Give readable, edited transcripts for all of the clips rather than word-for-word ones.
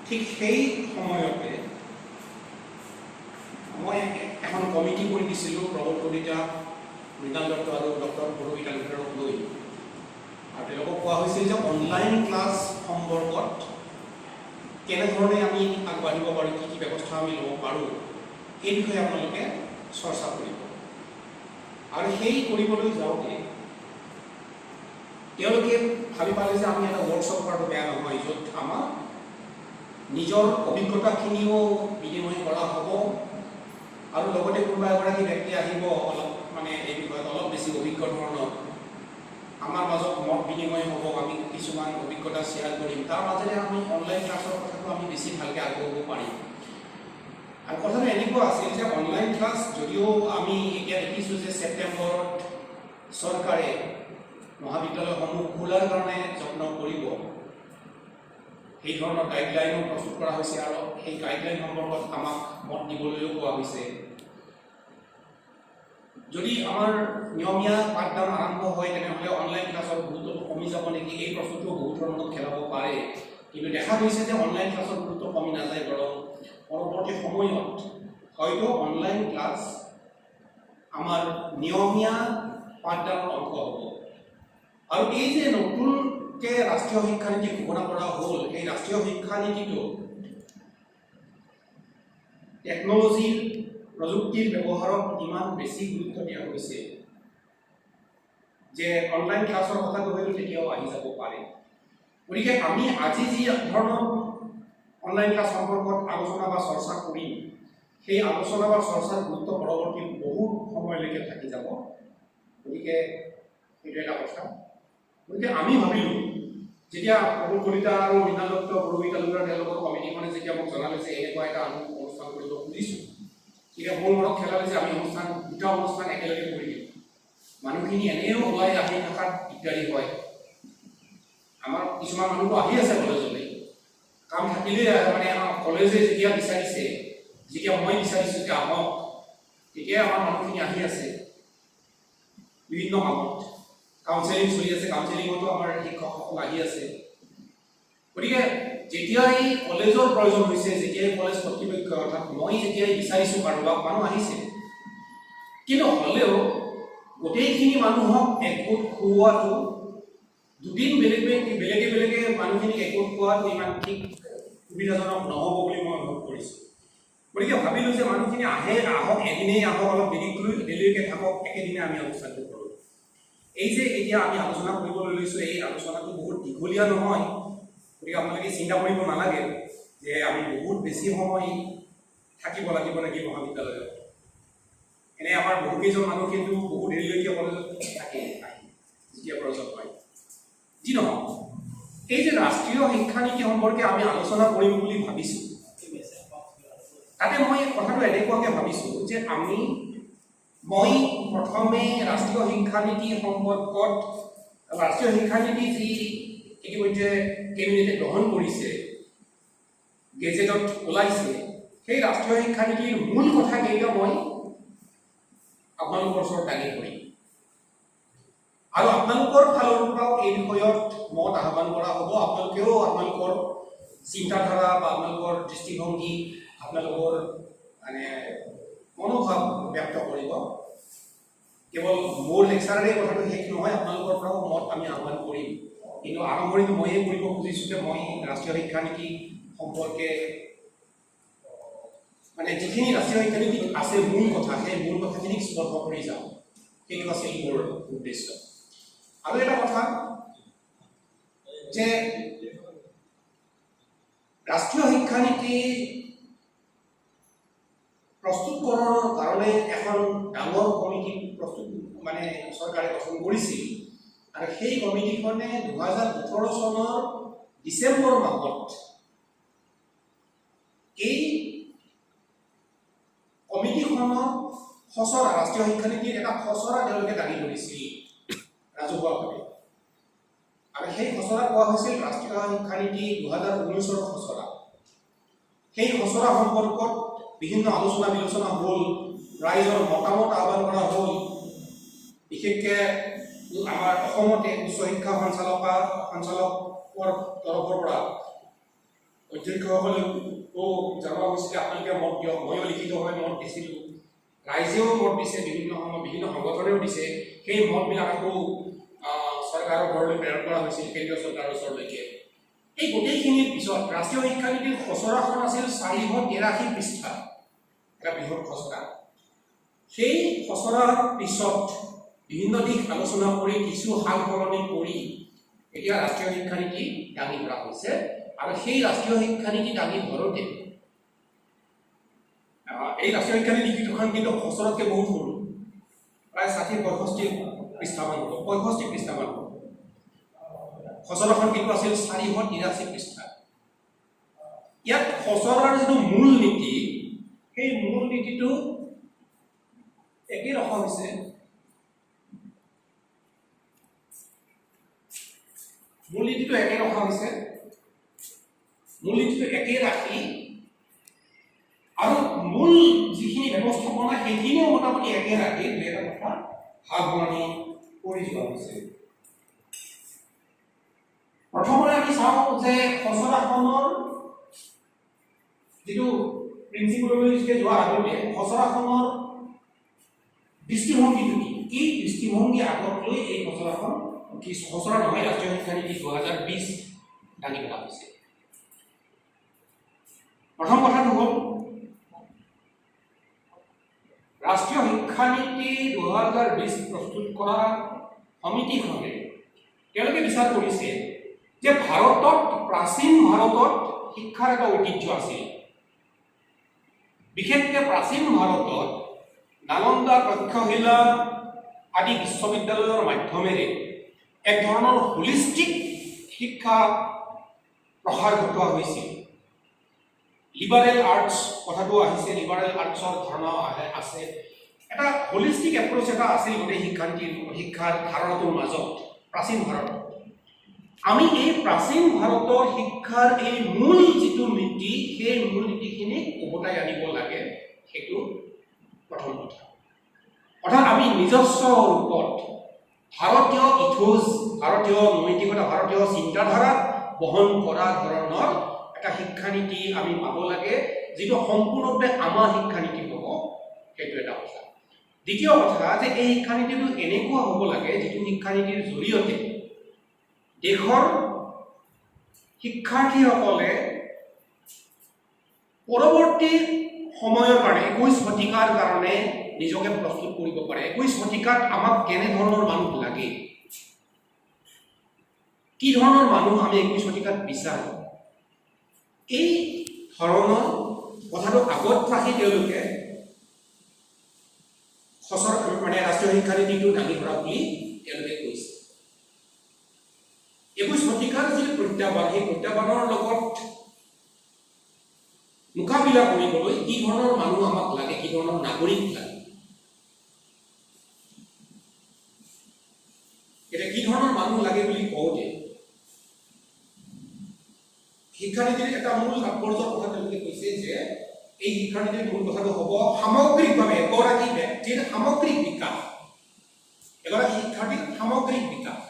ঠিক সেই সময়তে মই এখন কমিটি কৰি দিছিলোঁ প্ৰবোধ কলিতা, মৃণাল দত্ত আৰু ডক্টৰ পুৰোহিত তালুকদাৰক লৈ, আৰু তেওঁলোকক কোৱা হৈছিল যে অনলাইন ক্লাছ সম্পৰ্কত কেনেধৰণে আমি আগবাঢ়িব পাৰোঁ, কি কি ব্যৱস্থা আমি ল'ব পাৰোঁ, এই বিষয়ে আপোনালোকে চৰ্চা কৰিব। আৰু সেই কৰিবলৈ যাওঁতে তেওঁলোকে ভাবি পালে যে আমি এটা ৱৰ্কশ্বপ কৰাটো বেয়া নহয়, য'ত আমাৰ নিজৰ অভিজ্ঞতাখিনিও বিনিময় কৰা হ'ব, আৰু লগতে কোনোবা এগৰাকী ব্যক্তি আহিব অলপ মানে এই বিষয়ত অলপ বেছি অভিজ্ঞ ধৰণৰ, আমাৰ মাজত মত বিনিময় হ'ব, আমি কিছুমান অভিজ্ঞতা শ্বেয়াৰ কৰিম, তাৰ মাজেৰে আমি অনলাইন ক্লাছৰ কথাটো আমি বেছি ভালকৈ আগবাঢ়িব পাৰিম। আৰু কথাটো এনেকুৱা আছিল যে অনলাইন ক্লাছ যদিও আমি এতিয়া দেখিছোঁ যে ছেপ্টেম্বৰত চৰকাৰে মহাবিদ্যালয়সমূহ খোলাৰ কাৰণে যত্ন কৰিব, সেই ধৰণৰ গাইডলাইনো প্ৰস্তুত কৰা হৈছে, আৰু সেই গাইডলাইন সম্পৰ্কত আমাক মত দিবলৈও কোৱা হৈছে। যদি আমাৰ নিয়মীয়া পাঠদান আৰম্ভ হয় তেনেহ'লে অনলাইন ক্লাছৰ গুৰুত্বটো কমি যাব নেকি, এই প্ৰশ্নটো বহুত ধৰণত খেলাব পাৰে। কিন্তু দেখা গৈছে যে অনলাইন ক্লাছৰ গুৰুত্ব কমি নাযায়, বৰং পৰৱৰ্তী সময়ত হয়তো অনলাইন ক্লাছ আমাৰ নিয়মীয়া পাঠদানৰ অংশ হ'ব। আৰু এই যে নতুনকৈ ৰাষ্ট্ৰীয় শিক্ষানীতি ঘোষণা কৰা হ'ল, সেই ৰাষ্ট্ৰীয় শিক্ষানীতিটো টেকন'লজিৰ প্ৰযুক্তিৰ ব্যৱহাৰত ইমান বেছি গুৰুত্ব দিয়া হৈছে যে অনলাইন ক্লাছৰ কথাটো হয়তো তেতিয়াও আহি যাব পাৰে। গতিকে আমি আজি যি ধৰণৰ অনলাইন ক্লাছ সম্পৰ্কত আলোচনা বা চৰ্চা কৰিম, সেই আলোচনা বা চৰ্চাৰ গুৰুত্ব পৰৱৰ্তী বহুত সময়লৈকে থাকি যাব। গতিকে সেইটো এটা কথা। গতিকে আমি ভাবিলোঁ, যেতিয়া প্ৰবোধ কলিতা আৰু মৃণাল দত্ত, পুৰোহিত তালুকদাৰ তেওঁলোকৰ কমিটিখনে যেতিয়া মোক জনালে যে এনেকুৱা এটা আমি অনুষ্ঠান কৰিব খুজিছোঁ, তেতিয়া মোৰ মনত খেলালে যে আমি দুটা অনুষ্ঠান একেলগে কৰি দিওঁ। মানুহখিনি এনেও ওলাই আহি থকাত দিগদাৰী হয়, আমাৰ কিছুমান মানুহতো আহি আছে কলেজলৈ, কাম থাকিলেই মানে কলেজে যেতিয়া বিচাৰিছে, যেতিয়া মই বিচাৰিছোঁ যে আহক, তেতিয়াই আমাৰ মানুহখিনি আহি আছে বিভিন্ন কামত। কাউন্সেলিং চলি আছে, কাউন্সেলিঙতো আমাৰ শিক্ষকসকল আহি আছে। গতিকে যেতিয়াই কলেজৰ প্ৰয়োজন হৈছে, যেতিয়াই কলেজ কৰ্তৃপক্ষ অৰ্থাৎ মই যেতিয়াই বিচাৰিছোঁ কাৰোবাক, মানুহ আহিছে। কিন্তু হ'লেও গোটেইখিনি মানুহক একগোট খুওৱাটো, দুদিন বেলেগে বেলেগে মানুহখিনিক একগোট খোৱাটো ইমান ঠিক সুবিধাজনক নহ'ব বুলি মই অনুভৱ কৰিছোঁ। গতিকে ভাবিলোঁ যে মানুহখিনি আহক, এদিনেই আহক, অলপ দেৰিলৈকে থাকক, একেদিনে আমি অনুষ্ঠানটো কৰোঁ। এই যে এতিয়া আমি আলোচনা কৰিবলৈ লৈছোঁ, এই আলোচনাটো বহুত দীঘলীয়া নহয়। গতিকে আপোনালোকে চিন্তা কৰিব নালাগে যে আমি বহুত বেছি সময় থাকিব লাগিব নেকি মহাবিদ্যালয়ত। এনে আমাৰ বহুকেইজন মানুহ কিন্তু বহুত দেৰিলৈকে কলেজত থাকে, যেতিয়া প্ৰয়োজন হয়। যি নহওক, এই যে ৰাষ্ট্ৰীয় শিক্ষানীতি সম্পৰ্কে আমি আলোচনা কৰিম বুলি ভাবিছোঁ, তাতে মই কথাটো এনেকুৱাকৈ ভাবিছোঁ যে মই প্ৰথমে ৰাষ্ট্ৰীয় শিক্ষানীতি সম্পৰ্কত, ৰাষ্ট্ৰীয় শিক্ষানীতি যি ইতিমধ্যে কেবিনেটে গ্ৰহণ কৰিছে, গেজেটত ওলাইছে, সেই ৰাষ্ট্ৰীয় শিক্ষানীতিৰ মূল কথাকেইটা মই আপোনালোকৰ ওচৰত দাঙি ধৰিম। আৰু আপোনালোকৰ ফালৰ পৰাও এই বিষয়ত মত আহ্বান কৰা হ'ব। আপোনালোকেও আপোনালোকৰ চিন্তাধাৰা বা আপোনালোকৰ দৃষ্টিভংগী, আপোনালোকৰ মানে মনোভাৱ ব্যক্ত কৰিব। কেৱল মোৰ লেকচাৰেৰে কথাটো শেষ নহয়, আপোনালোকৰ পৰাও মত আমি আহ্বান কৰিম। কিন্তু আৰম্ভণিটো ময়ে কৰিব খুজিছোঁ যে মই ৰাষ্ট্ৰীয় শিক্ষানীতি সম্পৰ্কে মানে যিখিনি ৰাষ্ট্ৰীয় শিক্ষানীতিত আছে মূল কথা, সেই মূল কথাখিনিক স্পৰ্শ কৰি যাওঁ, সেইটো আছিল মোৰ উদ্দেশ্য। আৰু এটা কথা যে ৰাষ্ট্ৰীয় শিক্ষানীতি প্ৰস্তুতকৰণৰ কাৰণে এখন ডাঙৰ কমিটি মানে চৰকাৰে গঠন কৰিছিল, আৰু সেই কমিটিখনে 2018 চনৰ ডিচেম্বৰ মাহত এই কমিটিখনৰ খচৰা, ৰাষ্ট্ৰীয় শিক্ষানীতিৰ এটা খচৰা তেওঁলোকে দাঙি ধৰিছিল ৰাজহুৱাভাৱে। আৰু সেই খচৰা কোৱা হৈছিল ৰাষ্ট্ৰীয় শিক্ষানীতি 2019ৰ খচৰা। সেই খচৰা সম্পৰ্কত বিভিন্ন আলোচনা বিলোচনা হ'ল, ৰাইজৰ মতামত আহ্বান কৰা হ'ল। বিশেষকৈ আমাৰ অসমতে উচ্চ শিক্ষা সঞ্চালকৰ তৰফৰ পৰা অধ্যক্ষসকলেও জনোৱা হৈছিলে আপোনালোকে মত দিয়ক, ময়ো লিখিতভাৱে মত দিছিলোঁ, ৰাইজেও মত দিছে, বিভিন্ন সময় বিভিন্ন সংগঠনেও দিছে। সেই মতবিলাক আকৌ চৰকাৰৰ ঘৰলৈ প্ৰেৰণ কৰা হৈছিল, কেন্দ্ৰীয় চৰকাৰৰ ওচৰলৈকে। এই গোটেইখিনিৰ পিছত ৰাষ্ট্ৰীয় শিক্ষানীতিৰ খচৰাখন আছিল 483 পৃষ্ঠা, এটা বৃহৎ খচৰা। সেই খচৰাৰ পিছত বিভিন্ন দিশ আলোচনা কৰি কিছু সাল সলনি কৰি এতিয়া ৰাষ্ট্ৰীয় শিক্ষানীতি দাঙি ধৰা হৈছে। আৰু সেই ৰাষ্ট্ৰীয় শিক্ষানীতি দাঙি ধৰোঁতে এই ৰাষ্ট্ৰীয় শিক্ষানীতি লিখিতখন কিন্তু খচৰাতকৈ বহুত সৰু, প্ৰায় 60-65 পৃষ্ঠামান হ'ব, 65 পৃষ্ঠামান হ'ব। খচৰাখন কিন্তু আছিল 483 পৃষ্ঠা। ইয়াত খচৰাৰ যিটো মূল নীতি, সেই মূল নীতিটো একেই ৰখা হৈছে। মূলনীতিটো একে ৰখা হৈছে, মূলনীতিটো একে ৰাখি আৰু মূল যিখিনি ব্যৱস্থাপনা সেইখিনিও মোটামুটি একে ৰাখি এটা কথা ভাগ বনানি কৰি যোৱা হৈছে। প্ৰথমতে আমি চাওঁ যে খচৰাখনৰ যিটো প্ৰিন্সিপললৈকে যোৱাৰ আগতে খচৰাখনৰ দৃষ্টিভংগীটো কি দৃষ্টিভংগী আগত লৈ এই খচৰাখন কি খচৰা নহয় ৰাষ্ট্ৰীয় শিক্ষানীতি 2020 দাঙি ধৰা হৈছে। প্ৰথম কথাটো হ'ল ৰাষ্ট্ৰীয় শিক্ষানীতি 2020 প্ৰস্তুত কৰা সমিতিখনে তেওঁলোকে বিচাৰ কৰিছে যে ভাৰতত প্ৰাচীন ভাৰতত শিক্ষাৰ এটা ঐতিহ্য আছিল। বিশেষকৈ প্ৰাচীন ভাৰতত নালন্দা, তক্ষশিলা আদি বিশ্ববিদ্যালয়ৰ মাধ্যমেৰে এক ধৰণৰ হোলিষ্টিক শিক্ষা প্ৰসাৰ ঘটোৱা হৈছিল। লিবাৰেল আৰ্টছ কথাটো আহিছে, লিবাৰেল আৰ্টছৰ ধাৰণা আছে। এটা হোলিষ্টিক এপ্ৰ'চ এটা আছিল গোটেই শিক্ষাৰ ধাৰণাটোৰ মাজত প্ৰাচীন ভাৰতত। আমি এই প্ৰাচীন ভাৰতৰ শিক্ষাৰ এই মূল যিটো নীতি, সেই মূল নীতিখিনি উভতাই আনিব লাগে, সেইটো প্ৰথম কথা। অৰ্থাৎ আমি নিজস্ব ৰূপত ভাৰতীয় ইথোজ, ভাৰতীয় নৈতিকতা, ভাৰতীয় চিন্তাধাৰা বহন কৰা ধৰণৰ এটা শিক্ষানীতি আমি পাব লাগে, যিটো সম্পূৰ্ণৰূপে আমাৰ শিক্ষানীতি হ'ব, সেইটো এটা কথা। দ্বিতীয় কথা যে এই শিক্ষানীতিটো এনেকুৱা হ'ব লাগে যিটো শিক্ষানীতিৰ জৰিয়তে দেশৰ শিক্ষাৰ্থীসকলে পৰৱৰ্তী সময়ৰ কাৰণে 21 শতিকাৰ কাৰণে নিজকে প্ৰস্তুত কৰিব পাৰে। 21 শতিকাত আমাক কেনেধৰণৰ মানুহ লাগে, কি ধৰণৰ মানুহ আমি 21 শতিকাত বিচাৰোঁ, এই ধৰণৰ কথাটো আগত ৰাখি তেওঁলোকে ৰাষ্ট্ৰীয় শিক্ষানীতিটো দাঙি ধৰা বুলি তেওঁলোকে কৈছে। 21 শতিকাৰ যি প্ৰত্যাহ্বান, সেই প্ৰত্যাহ্বানৰ লগত মোকাবিলা কৰিবলৈ কি ধৰণৰ মানুহ আমাক লাগে, কি ধৰণৰ নাগৰিক লাগে, এতিয়া কি ধৰণৰ মানুহ লাগে বুলি কওঁতে শিক্ষানীতিৰ এটা মূল তাৎপৰ্যৰ কথা তেওঁলোকে কৈছে যে এই শিক্ষানীতিৰ মূল কথাটো হ'ব সামগ্ৰিকভাৱে এগৰাকী ব্যক্তিৰ সামগ্ৰিক বিকাশ, এগৰাকী শিক্ষাৰ্থীৰ সামগ্ৰিক বিকাশ।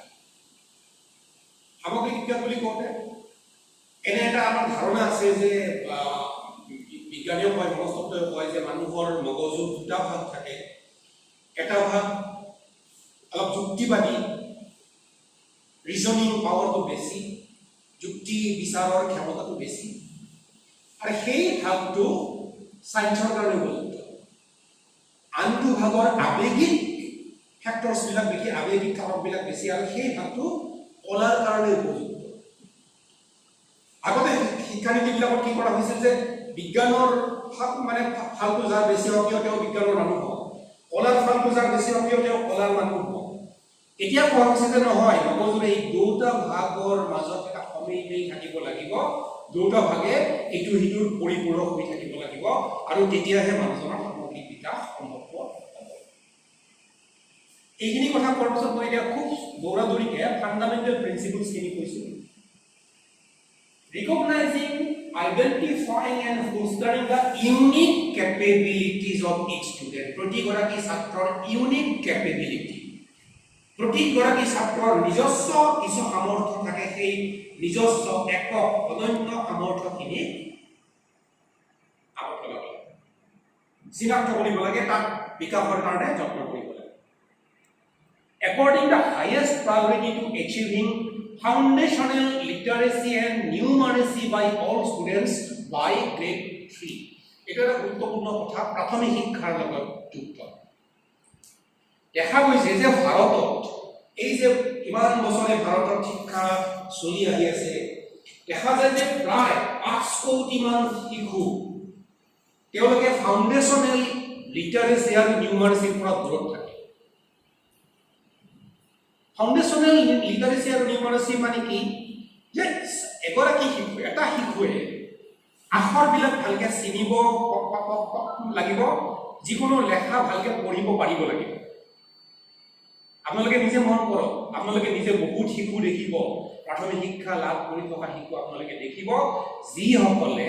সামগ্ৰিক বিকাশ বুলি কওঁতে এনে এটা আমাৰ ধাৰণা আছে যে বিজ্ঞানীয়ে কয়, মনস্তত্বই কয় যে মানুহৰ মগজুৰ দুটা ভাগ থাকে। এটা ভাগ অলপ যুক্তিবাদী, ৰিজনিং পাৱাৰটো বেছি, যুক্তি বিচাৰৰ ক্ষমতাটো বেছি, আৰু সেই ভাগটো চায়েন্সৰ কাৰণে উপযুক্ত। আনটো ভাগৰ আৱেগিক ফেক্টৰ্ছবিলাক বেছি, আৱেগিক কাৰকবিলাক বেছি, আৰু সেই ভাগটো কলাৰ কাৰণে উপযুক্ত। আগতে শিক্ষানীতিবিলাকত কি কৰা হৈছিল যে বিজ্ঞানৰ ফালটো যাৰ বেছি সক্ৰিয় তেওঁ বিজ্ঞানৰ মানুহ হওক, কলাৰ ফালটো যাৰ বেছি সক্ৰিয় তেওঁ কলাৰ মানুহ হওক। এতিয়া কোৱা হৈছে যে নহয়, মগজুৰ এই দুটা ভাগৰ মাজত এটা সমিলমিল থাকিব লাগিব, দুটা ভাগে ইটো সিটোৰ পৰিপূৰক হৈ থাকিব লাগিব, আৰু তেতিয়াহে মানুহজনৰ সামগ্ৰিক বিকাশ সম্ভৱ হ'ব। এইখিনি কথা কোৱাৰ পিছত মই এতিয়া খুব দৌৰা-দৌৰিকে ফাণ্ডামেণ্টেল প্ৰিন্সিপলছখিনি কৈছোঁ। Recognizing, identifying and fostering the unique capabilities of each student, প্ৰতিগৰাকী ছাত্ৰৰ ইউনিক কেপেবিলিটি, প্ৰতিগৰাকী ছাত্ৰৰ নিজস্ব কিছু সামৰ্থ্য থাকে, সেই নিজস্ব একক অনন্য সামৰ্থ্যখিনি আগত লগাব লাগে, চিনাক্ত কৰিব লাগে, তাক বিকাশৰ কাৰণে যত্ন কৰিব লাগে। According the highest priority to achieving foundational literacy and numeracy by all students by grade 3. এটা গুৰুত্বপূৰ্ণ কথা, প্ৰাথমিক শিক্ষাৰ লগত যুক্ত। দেখা গৈছে যে ভাৰতত এই যে ইমান বছৰে ভাৰতত শিক্ষা চলি আহি আছে, দেখা যায় যে প্ৰায় 5 কোটিমান শিশু তেওঁলোকে ফাউণ্ডেশ্যনেল লিটাৰেচি আৰু নিউমাৰেচিৰ পৰা দূৰত থাকে। ফাউণ্ডেশ্যনেল লিটাৰেচি আৰু নিউমাৰেচি মানে কি, যে এগৰাকী শিশু, এটা শিশুৱে আখৰবিলাক ভালকৈ চিনিব লাগিব, যিকোনো লেখা ভালকৈ পঢ়িব পাৰিব লাগিব। আপোনালোকে নিজে মন কৰক, আপোনালোকে নিজে বহুত শিশু দেখিব, প্ৰাথমিক শিক্ষা লাভ কৰি থকা শিশু আপোনালোকে দেখিব, যিসকলে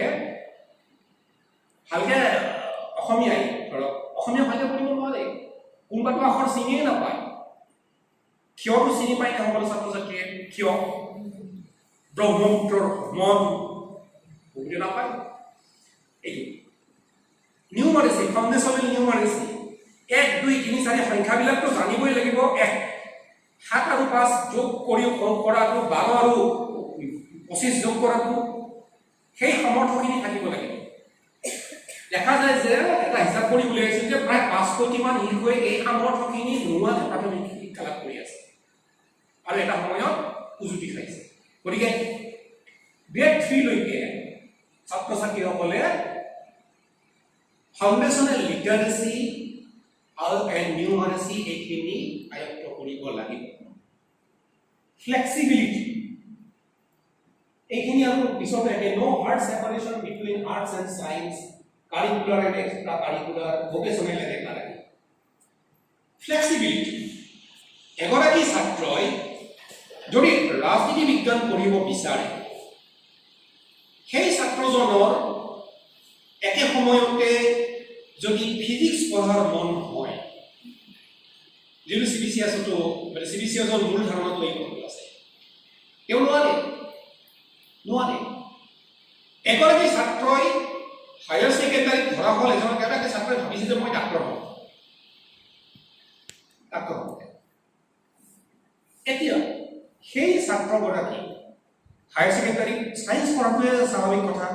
ভালকৈ অসমীয়াই ধৰক অসমীয়া ভালকৈ পঢ়িব নোৱাৰে, কোনোবাটো আখৰ চিনিয়ে নাপায়। ক্ষয়টো চিনি পায় নে সকলো ছাত্ৰ ছাত্ৰীয়ে? ক্ষয়, ব্ৰহ্মপুত্ৰৰ মন বহুতে নাপায়। এইটো নিউমাৰেচি, ফাউণ্ডেশ্যনেল নিউমাৰেচি, 1 2 3 4 সংখ্যাবিলাকতো জানিবই লাগিব। 7 আৰু 5 যোগ কৰি কৰাটো, 12 আৰু 25 যোগ কৰাটো, সেই সামৰ্থ্যখিনি থাকিব লাগিব। দেখা যায় যে এটা হিচাপ কৰি উলিয়াইছিল যে প্ৰায় 5 কোটিমান শিশুৱে এই সামৰ্থ্যখিনি নোহোৱাকৈ প্ৰাথমিক শিক্ষা লাভ কৰি আছে আৰু এটা সময়ত উজুতি খাইছে। গতিকে গ্ৰেড 3 লৈকে ছাত্ৰ ছাত্ৰীসকলে ফাউণ্ডেশ্যনেল লিটাৰেচি আৰু নিউমাৰেচি এইখিনি আয়ত্ত কৰিব লাগিব। ফ্লেক্সিবিলিটি, এইখিনি আৰু পিছতে আহে। No hard separation between arts and science, curricular and extra curricular, vocational and academic. Flexibility, এগৰাকী ছাত্ৰই যদি ৰাজনীতি বিজ্ঞান পঢ়িব বিচাৰে, সেই ছাত্ৰজনৰ একে সময়তে যদি ফিজিক্স পঢ়াৰ মন হয়, যিটো চিবিচিএছতো মানে চিবিচিএছৰ মূল ধাৰণাত লৈ আছে, তেওঁ নোৱাৰে। এগৰাকী ছাত্ৰই হায়াৰ ছেকেণ্ডাৰীত ধৰা হ'ল, এগৰাকী ছাত্ৰই ভাবিছে যে মই ডাক্তৰ হ'ম। এতিয়া সেই ছাত্ৰগৰাকী হায়াৰ ছেকেণ্ডাৰীত ছায়েন্স পঢ়াটোৱে স্বাভাৱিক কথা,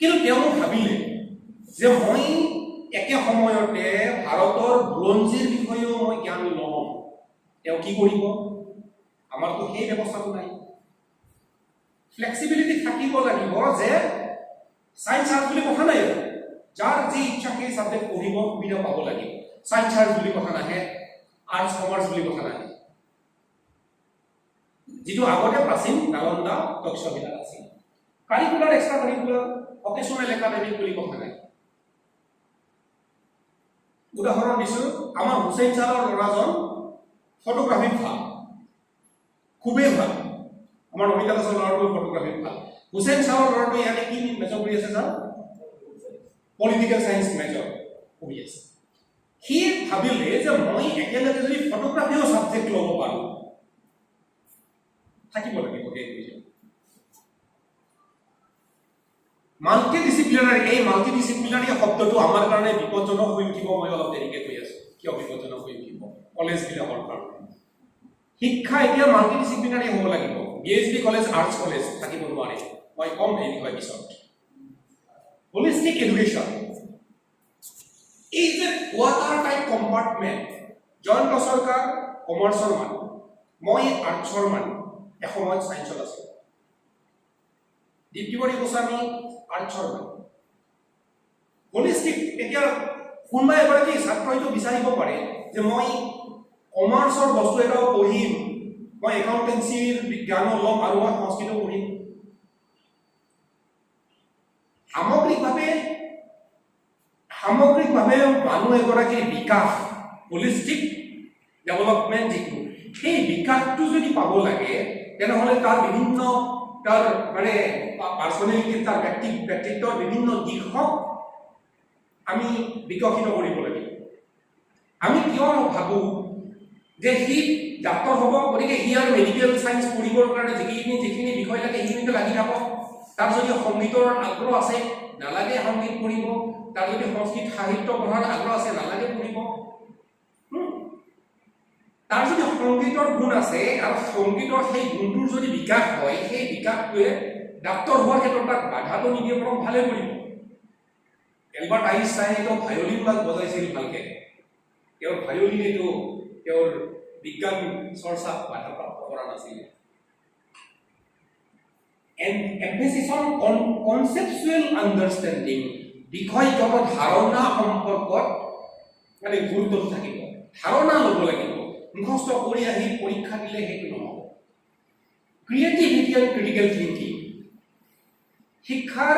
কিন্তু তেওঁ ভাবিলে যে মই একে সময়তে ভাৰতৰ বুৰঞ্জীৰ বিষয়েও মই জ্ঞান লম। তেওঁ কি কৰিব? আমাৰতো সেই ব্যৱস্থাটো নাই। ফ্লেক্সিবিলিটি থাকিব লাগিব যে ছায়েন্স আৰ্টছ বুলি কথা নাই, যাৰ যি ইচ্ছা সেই ছাবজেক্ট পঢ়িব সুবিধা পাব লাগিব। ছায়েন্স আৰ্টছ বুলি কথা নাহে, আৰ্টছ কমাৰ্চ বুলি কথা নাহে, যিটো আগতে প্ৰাচীন নালন্দা তক্ষশিলাত আছিল। Curricular, extra curricular, vocational academic বুলি কথা নাই। উদাহৰণ দিছোঁ, আমাৰ হুছেইন ছাৰৰ ল'ৰাজন ফটোগ্ৰাফীত ভাল, খুবেই ভাল। আমাৰ নমিতা দাসৰ ল'ৰাটো ফটোগ্ৰাফীত ভাল। হুছেইন ছাৰৰ ল'ৰাটো ইয়াতে কি মেজৰ কৰি আছে? ছাৰ পলিটিকেল চায়েন্স মেজৰ পঢ়ি আছে। সি ভাবিলে যে মই একেলগে যদি ফটোগ্ৰাফীও ছাবজেক্ট ল'ব পাৰোঁ, থাকিব লাগিব সেই বিষয়ে। মাল্টিডিচিপ্লিনাৰী, এই মাল্টিডিচিপ্লিনাৰী শব্দটো আমাৰ কাৰণে বিপদজনক হৈ উঠিব। মই অলপ দেৰিকৈ কৈ আছোঁ কিয় বিপদজনক হৈ উঠিব। কলেজবিলাকৰ কাৰণে শিক্ষা এতিয়া মাল্টিডিচিপ্লিনাৰী হ'ব লাগিব। BHB কলেজ আৰ্টছ কলেজ থাকিব নোৱাৰে, মই কম এই বিষয়ে পিছত। হোলিষ্টিক এডুকেশ্যন, এই যে ৱাটাৰ টাইপ কম্পাৰ্টমেণ্ট, জয়ন্ত চৰকাৰ কমাৰ্চৰ মানুহ, মই আৰ্টছৰ মানুহ, এসময়ত ছায়েন্সত আছিল। দীপ্তিমণি গোস্বামী আৰ্টছৰ মানুহ। হোলিষ্টিক, এতিয়া কোনোবা এগৰাকী ছাত্ৰইটো বিচাৰিব পাৰে যে মই কমাৰ্চৰ বস্তু এটাও পঢ়িম, মই একাউণ্টেঞ্চিৰ বিজ্ঞানো ল'ম আৰু মই সংস্কৃত পঢ়িম। সামগ্ৰিকভাৱে মানুহ এগৰাকীৰ বিকাশ, হোলিষ্টিক ডেভেলপমেণ্ট যিটো, সেই বিকাশটো যদি পাব লাগে, তেনেহ'লে তাৰ বিভিন্ন তাৰ মানে পাৰ্চনেলিটি, তাৰ ব্যক্তিত্বৰ বিভিন্ন দিশক আমি বিকশিত কৰিব লাগিব। আমি কিয় ভাবোঁ যে সি ডাক্তৰ হ'ব, গতিকে সি আৰু মেডিকেল সায়েন্স পঢ়িবৰ কাৰণে যিখিনি বিষয় লাগে সেইখিনিতে লাগি থাকক। তাৰ যদি সংগীতৰ আগ্ৰহ আছে নালাগে সংগীত পঢ়িব, তাৰ যদি সংস্কৃত সাহিত্য পঢ়াৰ আগ্ৰহ আছে নালাগে পঢ়িব। তাৰ যদি সংগীতৰ গুণ আছে আৰু সংগীতৰ সেই গুণটোৰ যদি বিকাশ হয়, সেই বিকাশটোৱে ডাক্তৰ হোৱাৰ ক্ষেত্ৰত তাক বাধাটো নিদিয়ে, বৰং ভালে কৰিব। এলবাৰ্ট আইনষ্টাইনেতো ভায়লিন বজাইছিল ভালকে, তেওঁৰ ভায়লিনেতো তেওঁৰ বিজ্ঞান চৰ্চাক বাধাপ্ৰাপ্ত কৰা নাছিল। emphasis on conceptual understanding, বিষয়গত ধাৰণা সম্পৰ্কত মানে গুৰুত্ব থাকিব, ধাৰণা ল'ব লাগিব। মুখস্থ কৰি আহি পৰীক্ষা দিলে সেইটো নহ'ব। ক্ৰিয়েটিভিটি এণ্ড ক্ৰিটিকেল থিংকিং, শিক্ষাৰ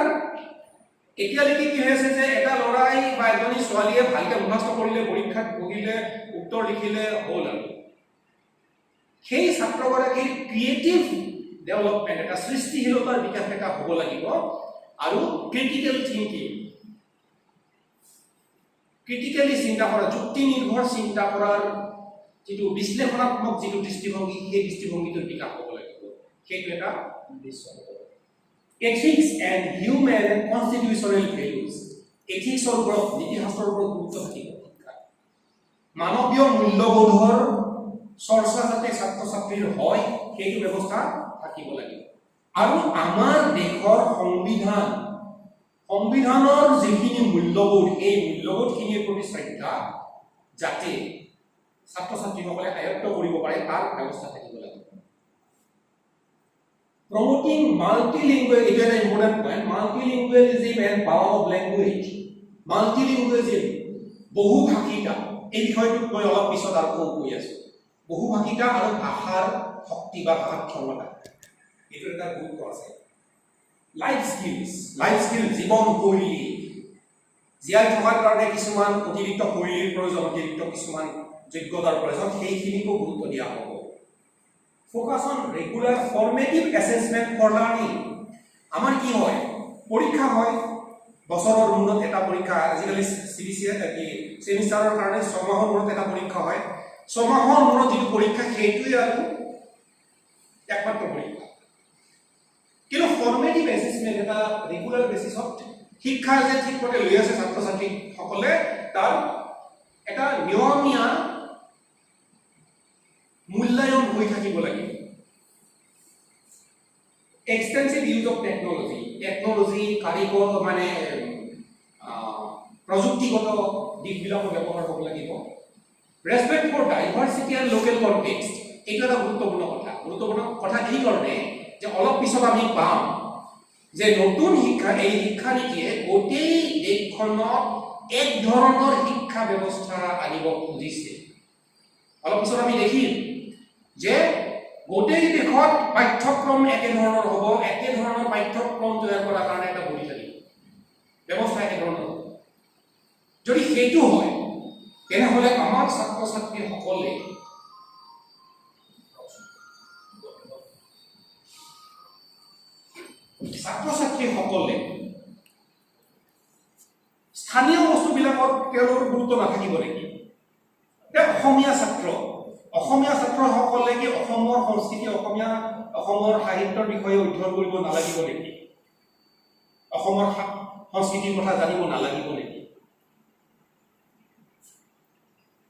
এতিয়ালৈকে কি হৈ আছে যে এটা ল'ৰাই বা এজনী ছোৱালীয়ে ভালকে মুখস্থ কৰিলে, পৰীক্ষাত বহিলে, উত্তৰ লিখিলে হ'ল আৰু সেই ছাত্ৰগৰাকীৰ ক্ৰিয়েটিভ ডেভেলপমেণ্ট, এটা সৃষ্টিশীলতাৰ বিকাশ এটা হ'ব লাগিব। আৰু ক্ৰিটিকেল থিংকিং, ক্ৰিটিকেলি চিন্তা কৰা, যুক্তি নিৰ্ভৰ চিন্তা কৰাৰ যিটো বিশ্লেষণাত্মক যিটো দৃষ্টিভংগী, সেই দৃষ্টিভংগীটোৰ বিকাশ হ'ব লাগিব। সেইটো এটা উদ্দেশ্য হ'ব। Ethics and human and constitutional values, এথিক্সৰ ওপৰত, নীতিশাস্ত্ৰৰ ওপৰত গুৰুত্ব থাকিব। মানৱীয় মূল্যবোধৰ চৰ্চা যাতে ছাত্ৰ ছাত্ৰীৰ হয় সেইটো ব্যৱস্থা থাকিব লাগিব। আৰু আমাৰ দেশৰ সংবিধানৰ যিখিনি মূল্যবোধ, এই মূল্যবোধখিনিৰ প্ৰতি শ্ৰদ্ধা যাতে ছাত্ৰ ছাত্ৰীসকলে আয়ত্ত কৰিব পাৰে তাৰ ব্যৱস্থা থাকিব লাগিব। প্ৰমোটিং মাল্টিলিংগুৱেল, এইটো এটা important point, multilingualism and power of language. Multilingualism, বহুভাষিতা, এই বিষয়টোত মই অলপ পিছত আৰু কৈ আছো। বহুভাষিতা আৰু ভাষাৰ শক্তি বা ভাষাৰ ক্ষমতা, এইটো এটা গুৰুত্ব আছে। লাইফ স্কিল, জীৱনশৈলী, জীয়াই থকাৰ কাৰণে কিছুমান অতিৰিক্ত শৈলীৰ প্ৰয়োজন, অতিৰিক্ত কিছুমান যোগ্যতাৰ প্ৰয়োজন, সেইখিনিকো গুৰুত্ব দিয়া হ'ব। Focus on regular formative assessment for learning. আমাৰ কি হয়, পৰীক্ষা হয়, বছৰৰ মূৰত এটা পৰীক্ষা, আজিকালি ছেমিষ্টাৰৰ কাৰণে 6 মাহৰ মূৰত এটা পৰীক্ষা হয়। 6 মাহৰ মূৰত যিটো পৰীক্ষা সেইটোৱে আৰু একমাত্ৰ পৰীক্ষা। কিন্তু ফৰ্মেটিভ এছেছমেণ্ট, এটা ৰেগুলাৰ বেচিছত শিক্ষা যে ঠিকমতে লৈ আছে ছাত্ৰ ছাত্ৰীসকলে, তাৰ এটা নিয়মীয়া মূল্যায়ন হৈ থাকিব লাগিব। এক্সটেন্সিভ ইউজ অফ টেকনলজি, কাৰিকৰ মানে প্ৰযুক্তিগত দিশবিলাকৰ ব্যৱহাৰ হ'ব লাগিব। Respect for diversity and local context, এইটো এটা গুৰুত্বপূৰ্ণ কথা এই কাৰণে যে অলপ পিছত আমি পাম যে নতুন শিক্ষা, এই শিক্ষানীতিয়ে গোটেই দেশখনত এক ধৰণৰ শিক্ষা ব্যৱস্থা আনিব খুজিছে। অলপ পিছত আমি দেখিম যে গোটেই দেশত পাঠ্যক্ৰম একেধৰণৰ হ'ব, একেধৰণৰ পাঠ্যক্ৰম তৈয়াৰ কৰাৰ কাৰণে এটা বহি থাকিব, ব্যৱস্থা একেধৰণৰ হ'ব। যদি সেইটো হয় তেনেহ'লে আমাৰ ছাত্ৰ ছাত্ৰীসকলে স্থানীয় বস্তুবিলাকত তেওঁলোকৰ গুৰুত্ব নাথাকিব নেকি? অসমীয়া ছাত্ৰসকলে কি অসমৰ সংস্কৃতি, অসমৰ সাহিত্যৰ বিষয়ে অধ্যয়ন কৰিব নালাগিব নেকি? অসমৰ সংস্কৃতিৰ কথা জানিব নালাগিব নেকি?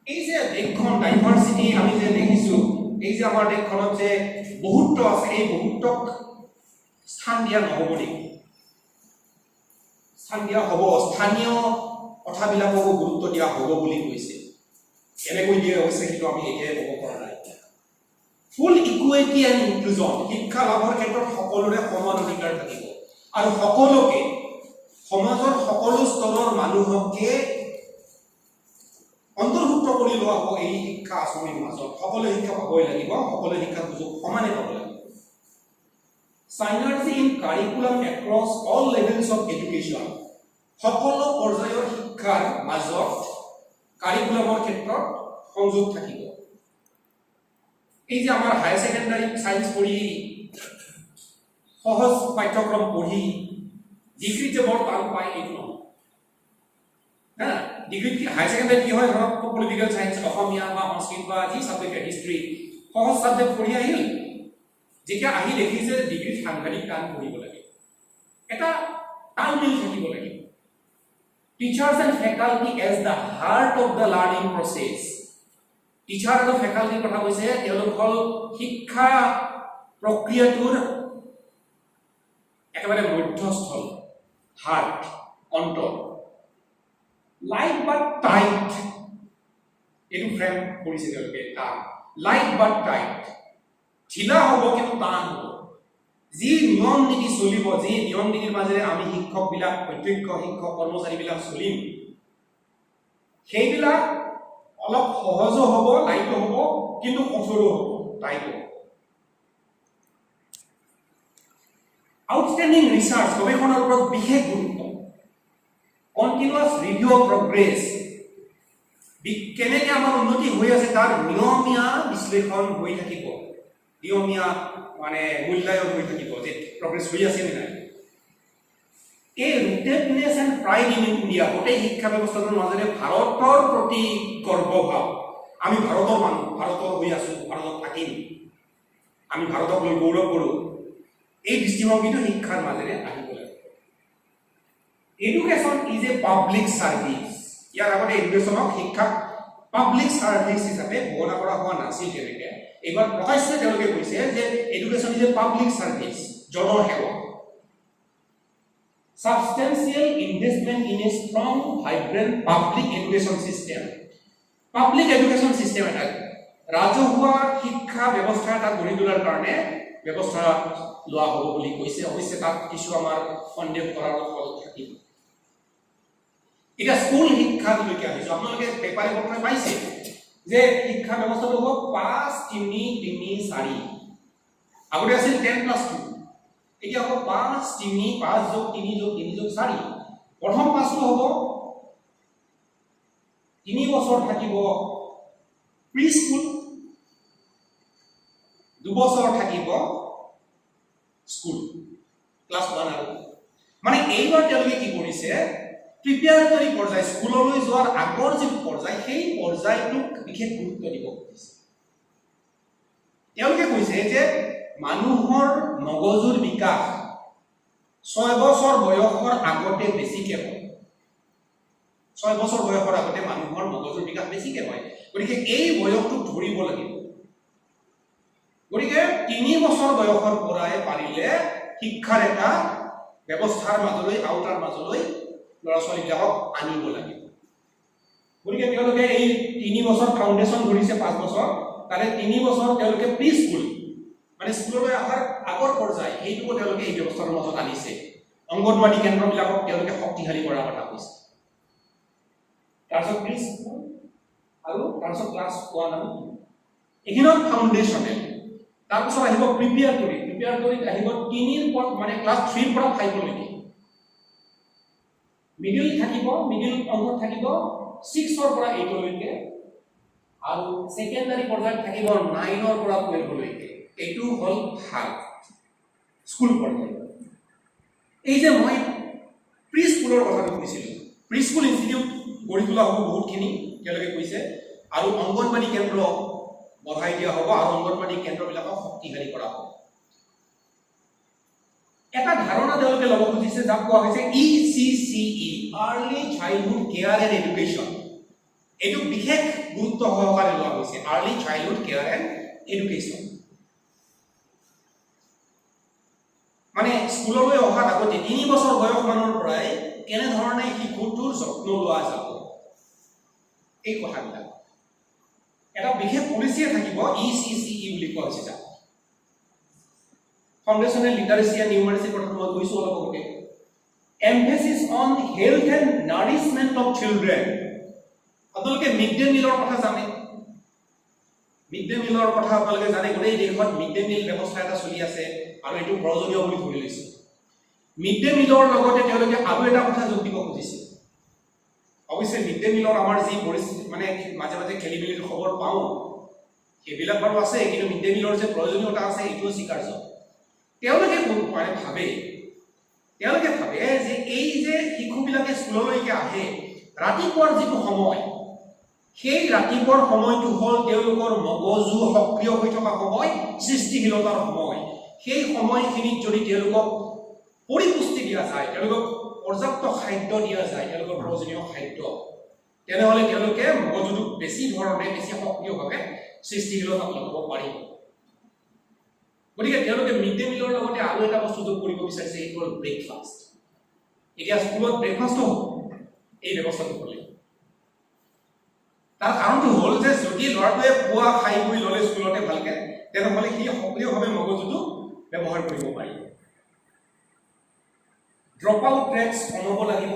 এই যে দেশখন ডাইভাৰ্চিটি আমি যে দেখিছো, এই যে আমাৰ দেশখনত যে বহুত্ব আছে, এই বহুত্বক স্থান দিয়া নহ'ব নেকি? স্থান দিয়া হ'ব, স্থানীয় কথাবিলাককো গুৰুত্ব দিয়া হ'ব বুলি কৈছে। এনেকৈ দিয়ে অৱশ্যে কিন্তু আমি এতিয়াই ক'ব পৰা নাই। ফুল ইকুৱেলিটি এণ্ড ইনক্লুজন, শিক্ষা লাভৰ ক্ষেত্ৰত সকলোৰে সমান অধিকাৰ থাকিব আৰু সকলোকে, সমাজৰ সকলো স্তৰৰ মানুহকে অন্তৰ্ভুক্ত কৰি লোৱা হ'ব এই শিক্ষা আঁচনিৰ মাজত। সকলোৱে শিক্ষা পাবই লাগিব, সকলোৱে শিক্ষাৰ সুযোগ সমানে পাব লাগিব। Synergy in curriculum across all levels of education, সকলো পৰ্যায়ৰ শিক্ষাৰ মাজত কাৰিকুলামৰ ক্ষেত্ৰত সংযোগ থাকিব। এই যে আমাৰ হায়াৰ ছেকেণ্ডাৰী ছায়েন্স পঢ়ি, সহজ পাঠ্যক্ৰম পঢ়ি ডিগ্ৰীত যে বৰ টান পায়, এইটো নহয়। হা ডিগ্ৰী হাই সেকেন্ডাৰী কি হয় ধৰক পলিটিক্যাল সায়েন্স অসমীয়া বা সংস্কৃত বা যি সাবজেক্ট হিষ্ট্ৰী সহজ সাবজেক্ট পঢ়ি আহিল যেতিয়া আহি দেখিছে ডিগ্ৰী সাংঘাতিক টান পঢ়িব লাগে এটা তালমিল থাকিব লাগে teachers and faculty as the heart of the learning process teacher আৰু ফেকাল্টিৰ কথা কৈছে তেওঁলোক হল শিক্ষা প্ৰক্ৰিয়াটোৰ একেবাৰে মধ্যস্থল হাৰ্ট অন্তৰ লাইট বাট টাইট এইটো ফ্ৰেম কৰিছে তেওঁলোকে টান লাইট বাট টাইট ঢিলা হ'ব কিন্তু টান হ'ব যি নিয়ম নীতি চলিব যি নিয়ম নীতিৰ মাজেৰে আমি শিক্ষকবিলাক প্ৰত্যক্ষ শিক্ষক কৰ্মচাৰীবিলাক চলিম সেইবিলাক অলপ সহজো হ'ব লাইটো হ'ব কিন্তু কঠোৰো হ'ব টাইটো আউটস্ট্যান্ডিং রিসার্চ গবেষণার উপর বিশেষ গুরুত্ব কন্টিনিউয়াস রিভিউ অফ প্রগ্রেস কেনেকে আমার উন্নতি হয়ে আছে তার নিয়মীয়া বিশ্লেষণ হয়ে থাকিব নিয়মীয়া মানে মূল্যায়ন হয়ে থাকিব যে প্রগ্রেস হয়ে আছে নে নাই এই রুটেডনেস এন্ড প্রাইড ইন ইন্ডিয়া গোটেই শিক্ষা ব্যবস্থাটোৰ মাজেৰে ভাৰতৰ প্ৰতি গৰ্বভাৱ আমি ভাৰতৰ মানুহ ভাৰতৰ হৈ আছো ভাৰতত থাকিম আমি ভাৰতক লৈ গৌৰৱ কৰোঁ এই দৃষ্টিভংগীটো শিক্ষাৰ মাজেৰে আহিব লাগে education is a public service ইয়াৰ আগতে এডুকেশ্যনক শিক্ষা পাব্লিক সাৰ্ভিস হিচাপে ঘোষণা কৰা হোৱা নাছিল তেনেকে এইবাৰ প্ৰকাশ্যে তেওঁলোকে কৈছে যে education is a public service জনসেৱা substantial investment in a strong vibrant public education system এটা ৰাজহুৱা শিক্ষা ব্যৱস্থা এটা গঢ়ি তোলাৰ কাৰণে ব্যৱস্থা লোৱা হ'ব বুলি কৈছে অৱশ্যে তাত কিছু আমাৰ সন্দেহ কৰাৰ ফল থাকিব এটা স্কুল শিক্ষালৈকে আহিছো আপোনালোকে পেপাৰে পত্ৰ পাইছে যে শিক্ষা ব্যৱস্থাটো হ'ব 5-3-3-4 আগতে আছিল 10+2 এতিয়া হ'ব 5-3-5+3+3+4 প্ৰথম পাঁচটো হ'ব 3 বছৰ থাকিব প্ৰি স্কুল 2 বছৰ থাকিব স্কুল ক্লাস 1 আৰু মানে এইবাৰ তেওঁলোকে কি কৰিছে প্ৰিপেয়াৰটৰি পৰ্যায় স্কুললৈ যোৱাৰ আগৰ যে পৰ্যায় সেই পৰ্যায়টোক বিশেষ গুৰুত্ব দিব খুজিছে তেওঁলোকে কৈছে যে মানুহৰ মগজুৰ বিকাশ 6 বছৰ বয়সৰ আগতে বেছিকে হয় 6 বছৰ বয়সৰ আগতে মানুহৰ মগজুৰ বিকাশ বেছিকে হয় গতিকে এই বয়সটো ধৰিব লাগিব গতিকে 3 বছৰ বয়সৰ পৰাই পাৰিলে শিক্ষাৰ এটা ব্যৱস্থাৰ মাজলৈ আউটাৰ মাজলৈ ল'ৰা ছোৱালীবিলাকক আনিব লাগিব গতিকে তেওঁলোকে এই 3 বছৰ ফাউণ্ডেশ্যন ধৰিছে 5 বছৰ তাৰে 3 বছৰ তেওঁলোকে প্ৰি স্কুল মানে স্কুললৈ অহাৰ আগৰ পৰ্যায় এইটোও তেওঁলোকে এই ব্যৱস্থাৰ মাজত আনিছে অংগনবাড়ী কেন্দ্ৰবিলাকক তেওঁলোকে শক্তিশালী কৰাৰ কথা কৈছে তাৰপিছত প্ৰি স্কুল আৰু তাৰপিছত ক্লাছ 1 আৰু 2 এইখিনিত ফাউণ্ডেশ্যনেল তাৰপিছত আহিব প্ৰিপেয়াৰটৰিত আহিব 3 মানে ক্লাছ 3 পৰা 5 লৈকে মিডিল থাকিব মিডিল অংশত থাকিব 6 ৰ পৰা 8 লৈকে আৰু সেকেন্ডাৰী পৰ্যায়ত থাকিব 9 ৰ পৰা 12 লৈকে এইটো হল ভাল স্কুল পৰ্যায় এই যে মই প্ৰি স্কুলৰ কথাটো কৈছিলো প্ৰি স্কুল ইনষ্টিটিউট গঢ়ি তোলা হ'ব বহুতখিনি তেওঁলোকে কৈছে আৰু অংগনবাড়ী কেন্দ্ৰ বঢ়াই দিয়া হ'ব আৰু অংগনবাড়ী কেন্দ্ৰবিলাকক শক্তিশালী কৰা হ'ব এটা ধাৰণা তেওঁলোকে ল'ব খুজিছে যাক কোৱা হৈছে ECCE early childhood care and education এইটো বিশেষ গুৰুত্ব সহকাৰে লোৱা হৈছে early childhood care and education মানে স্কুললৈ অহাৰ আগতে 3 বছৰ বয়সমানৰ পৰাই কেনে ধৰণে শিশুটোৰ যত্ন লোৱা যাব এই কথাবিলাক এটা বিশেষ পলিচিয়ে থাকিব ECCE বুলি কোৱা হৈছে যাক ফাউণ্ডেশ্যনেল লিটাৰেচি এণ্ড নিউমাৰেচি কথা মই কৈছো অলপ আগতে emphasis on health and nourishment of children আপোনালোকে মিড ডে মিলৰ কথা জানে মিড ডে মিলৰ কথা আপোনালোকে জানে গোটেই দেশত মিড ডে মিল ব্যৱস্থা এটা চলি আছে আৰু এইটো প্ৰয়োজনীয় বুলি ধৰি লৈছে মিড ডে মিলৰ লগতে তেওঁলোকে আৰু এটা কথা যোগ দিব খুজিছে অৱশ্যে মিড ডে মিলৰ আমাৰ যি পৰিস্থিতি মানে মাজে মাজে খেলিমেলিৰ খবৰ পাওঁ সেইবিলাক বাৰু আছে কিন্তু মিড ডে মিলৰ যে প্ৰয়োজনীয়তা আছে এইটোও স্বীকাৰ্য তেওঁলোকে ভাবে যে এই যে শিশুবিলাকে স্কুললৈকে আহে ৰাতিপুৱাৰ যিটো সময় সেই ৰাতিপুৱাৰ সময়টো হ'ল তেওঁলোকৰ মগজু সক্ৰিয় হৈ থকা সময়, সৃষ্টিশীলতাৰ সময়। সেই সময়খিনিত যদি তেওঁলোকক পৰিপুষ্টি দিয়া যায়, তেওঁলোকক পৰ্যাপ্ত খাদ্য দিয়া যায়, তেওঁলোকৰ প্ৰয়োজনীয় খাদ্য, তেনেহ'লে তেওঁলোকে মগজুটোক বেছি ধৰণে বেছি সক্ৰিয়ভাৱে সৃষ্টিশীলতা লগাব পাৰিব। গতিকে তেওঁলোকে মিড ডে মিলৰ লগতে আৰু এটা বস্তু যোগ কৰিব বিচাৰিছে, এইটো হ'ল ব্ৰেকফাষ্ট। এতিয়া স্কুলত ব্ৰেকফাষ্টো এই ব্যৱস্থাটো কৰিলে। তাৰ কাৰণটো হ'ল যে যদি ল'ৰাটোৱে পুৱা খাই বৈ ল'লে স্কুলতে ভালকে, তেনেহ'লে সি সক্ৰিয়ভাৱে মগজুটো ব্যৱহাৰ কৰিব পাৰিব। ড্ৰপ আউট ৰেটছ কমাব লাগিব।